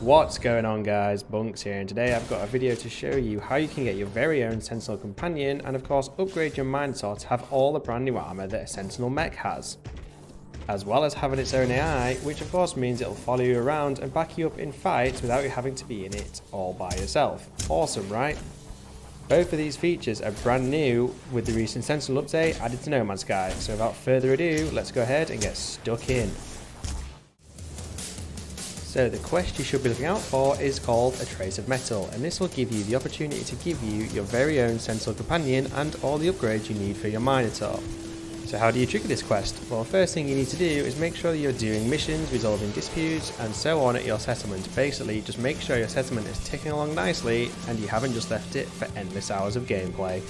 What's going on guys, Bunks here, and today I've got a video to show you how you can get your very own Sentinel Companion and of course upgrade your Minotaur to have all the brand new armor that a Sentinel mech has. As well as having its own AI, which of course means it'll follow you around and back you up in fights without you having to be in it all by yourself. Awesome, right? Both of these features are brand new with the recent Sentinel update added to No Man's Sky, so without further ado, let's go ahead and get stuck in. So the quest you should be looking out for is called A Trace of Metal, and this will give you the opportunity to give you your very own Sentinel Companion and all the upgrades you need for your Minotaur. So how do you trigger this quest? Well, the first thing you need to do is make sure that you're doing missions, resolving disputes and so on at your settlement. Basically just make sure your settlement is ticking along nicely and you haven't just left it for endless hours of gameplay.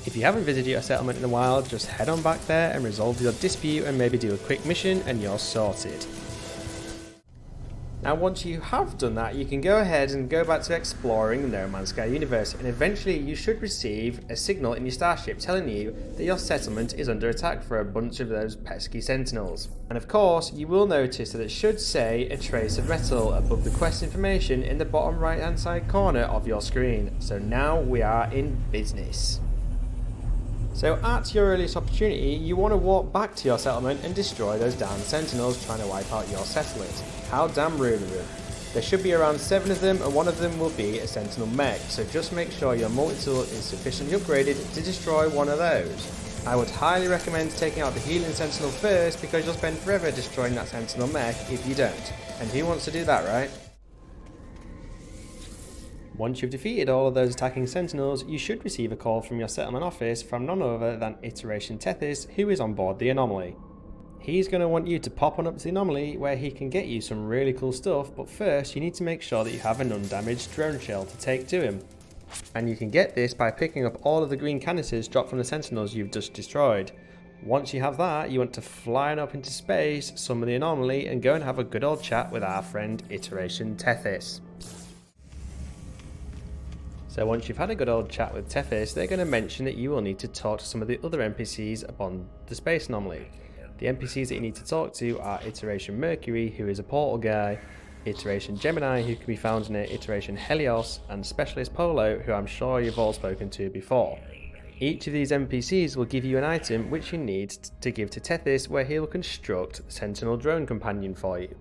If you haven't visited your settlement in a while, just head on back there and resolve your dispute and maybe do a quick mission and you're sorted. Now once you have done that, you can go ahead and go back to exploring the No Man's Sky universe, and eventually you should receive a signal in your starship telling you that your settlement is under attack for a bunch of those pesky sentinels. And of course you will notice that it should say A Trace of Metal above the quest information in the bottom right hand side corner of your screen. So now we are in business. So at your earliest opportunity, you want to walk back to your settlement and destroy those damn sentinels trying to wipe out your settlement. How damn rude of them. There should be around 7 of them and one of them will be a sentinel mech, so just make sure your multi-tool is sufficiently upgraded to destroy one of those. I would highly recommend taking out the healing sentinel first because you'll spend forever destroying that sentinel mech if you don't. And who wants to do that, right? Once you've defeated all of those attacking sentinels, you should receive a call from your settlement office from none other than Iteration Tethys, who is on board the anomaly. He's going to want you to pop on up to the anomaly where he can get you some really cool stuff, but first you need to make sure that you have an undamaged drone shell to take to him. And you can get this by picking up all of the green canisters dropped from the sentinels you've just destroyed. Once you have that, you want to fly up into space, summon the anomaly, and go and have a good old chat with our friend Iteration Tethys. So once you've had a good old chat with Tethys, they're going to mention that you will need to talk to some of the other NPCs upon the space anomaly. The NPCs that you need to talk to are Iteration Mercury, who is a portal guy, Iteration Gemini, who can be found in Iteration Helios, and Specialist Polo, who I'm sure you've all spoken to before. Each of these NPCs will give you an item which you need to give to Tethys, where he will construct the Sentinel Drone Companion for you.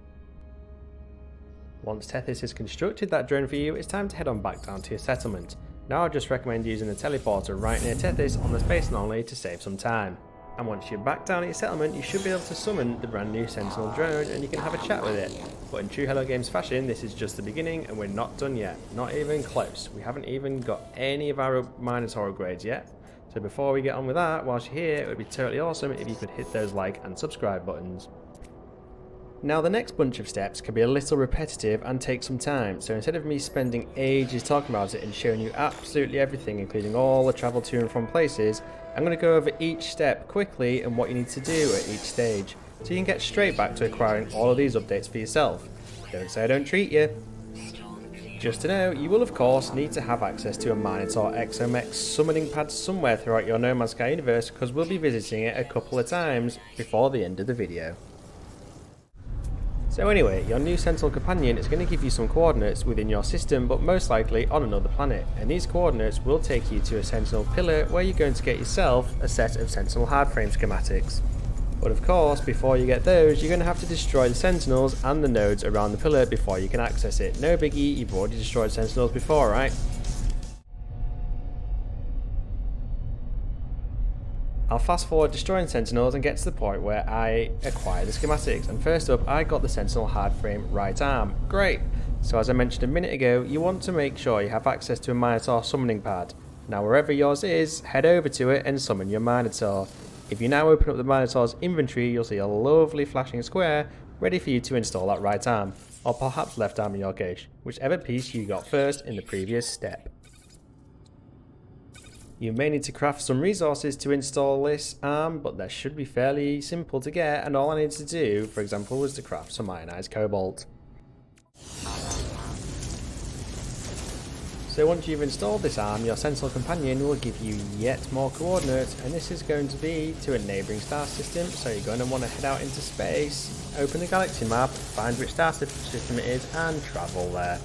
Once Tethys has constructed that drone for you, it's time to head on back down to your settlement. Now I just recommend using the teleporter right near Tethys on the space anomaly to save some time. And once you're back down at your settlement, you should be able to summon the brand new Sentinel drone and you can have a chat with it. But in true Hello Games fashion, this is just the beginning and we're not done yet. Not even close. We haven't even got any of our Minotaur upgrades yet. So before we get on with that, whilst you're here, it would be totally awesome if you could hit those like and subscribe buttons. Now the next bunch of steps can be a little repetitive and take some time, so instead of me spending ages talking about it and showing you absolutely everything, including all the travel to and from places, I'm going to go over each step quickly and what you need to do at each stage, so you can get straight back to acquiring all of these updates for yourself. Don't say I don't treat you. Just to know, you will of course need to have access to a Minotaur EXOMECH summoning pad somewhere throughout your No Man's Sky universe, because we'll be visiting it a couple of times before the end of the video. So anyway, your new Sentinel Companion is going to give you some coordinates within your system, but most likely on another planet, and these coordinates will take you to a Sentinel pillar where you're going to get yourself a set of Sentinel Hardframe schematics. But of course, before you get those, you're going to have to destroy the Sentinels and the nodes around the pillar before you can access it. No biggie, you've already destroyed Sentinels before, right? I'll fast forward destroying Sentinels and get to the point where I acquire the schematics, and first up I got the Sentinel Hardframe right arm. Great! So as I mentioned a minute ago, you want to make sure you have access to a Minotaur summoning pad. Now wherever yours is, head over to it and summon your Minotaur. If you now open up the Minotaur's inventory, you'll see a lovely flashing square ready for you to install that right arm, or perhaps left arm in your case, whichever piece you got first in the previous step. You may need to craft some resources to install this arm, but they should be fairly simple to get, and all I needed to do, for example, was to craft some ionized cobalt. So once you've installed this arm, your Sentinel Companion will give you yet more coordinates, and this is going to be to a neighbouring star system. So you're going to want to head out into space, open the galaxy map, find which star system it is, and travel there.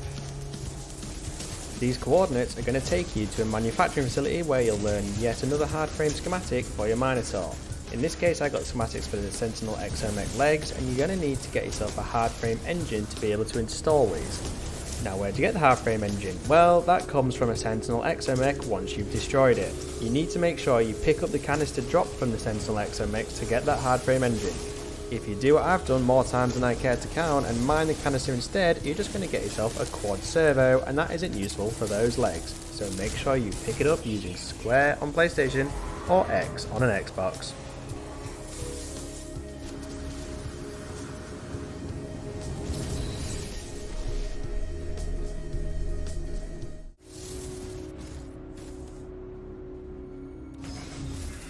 These coordinates are going to take you to a manufacturing facility where you'll learn yet another hardframe schematic for your Minotaur. In this case I got schematics for the Sentinel EXOMECH legs, and you're going to need to get yourself a hardframe engine to be able to install these. Now where do you get the hardframe engine? Well, that comes from a Sentinel EXOMECH once you've destroyed it. You need to make sure you pick up the canister dropped from the Sentinel EXOMECH to get that hardframe engine. If you do what I've done more times than I care to count and mine the canister instead, you're just going to get yourself a quad servo, and that isn't useful for those legs. So make sure you pick it up using square on PlayStation or X on an Xbox.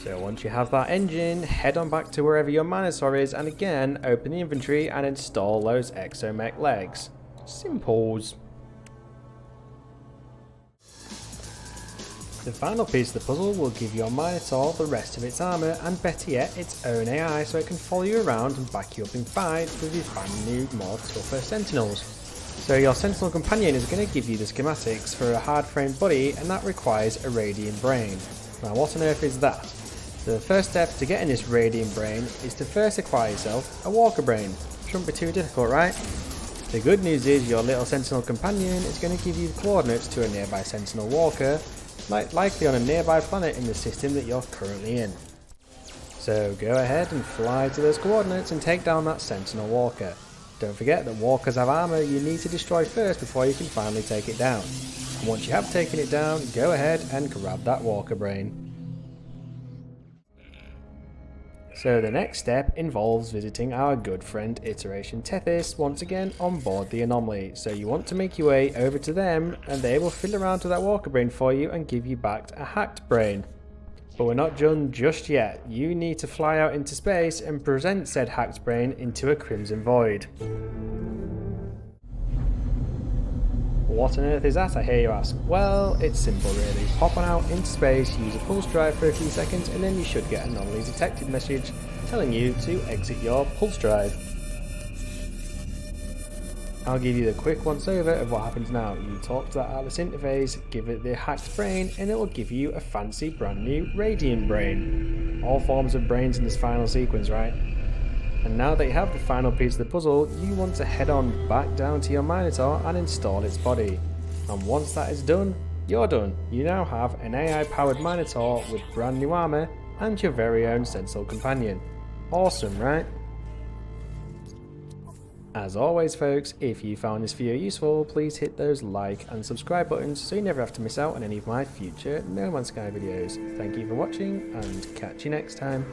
So once you have that engine, head on back to wherever your Minotaur is, and again open the inventory and install those EXOMECH legs. Simples. The final piece of the puzzle will give your Minotaur the rest of its armour, and better yet its own AI, so it can follow you around and back you up in fights with these brand new more tougher sentinels. So your Sentinel Companion is going to give you the schematics for a hardframe body, and that requires a radiant brain. Now what on earth is that? So the first step to getting this radiant brain is to first acquire yourself a walker brain. Shouldn't be too difficult, right? The good news is your little Sentinel Companion is going to give you the coordinates to a nearby Sentinel walker, likely on a nearby planet in the system that you're currently in. So go ahead and fly to those coordinates and take down that Sentinel walker. Don't forget that walkers have armour you need to destroy first before you can finally take it down. And once you have taken it down, go ahead and grab that walker brain. So the next step involves visiting our good friend Iteration Tethys once again on board the Anomaly. So you want to make your way over to them, and they will fiddle around to that walker brain for you and give you back a hacked brain. But we're not done just yet. You need to fly out into space and present said hacked brain into a Crimson Void. What on earth is that, I hear you ask? Well, it's simple really. Hop on out into space, use a pulse drive for a few seconds, and then you should get an anomaly detected message telling you to exit your pulse drive. I'll give you the quick once over of what happens now. You talk to that Atlas interface, give it the hacked brain, and it will give you a fancy brand new radiant brain. All forms of brains in this final sequence, right? And now that you have the final piece of the puzzle, you want to head on back down to your Minotaur and install its body. And once that is done, you're done. You now have an AI powered Minotaur with brand new armour and your very own Sentinel Companion. Awesome, right? As always folks, if you found this video useful, please hit those like and subscribe buttons so you never have to miss out on any of my future No Man's Sky videos. Thank you for watching, and catch you next time.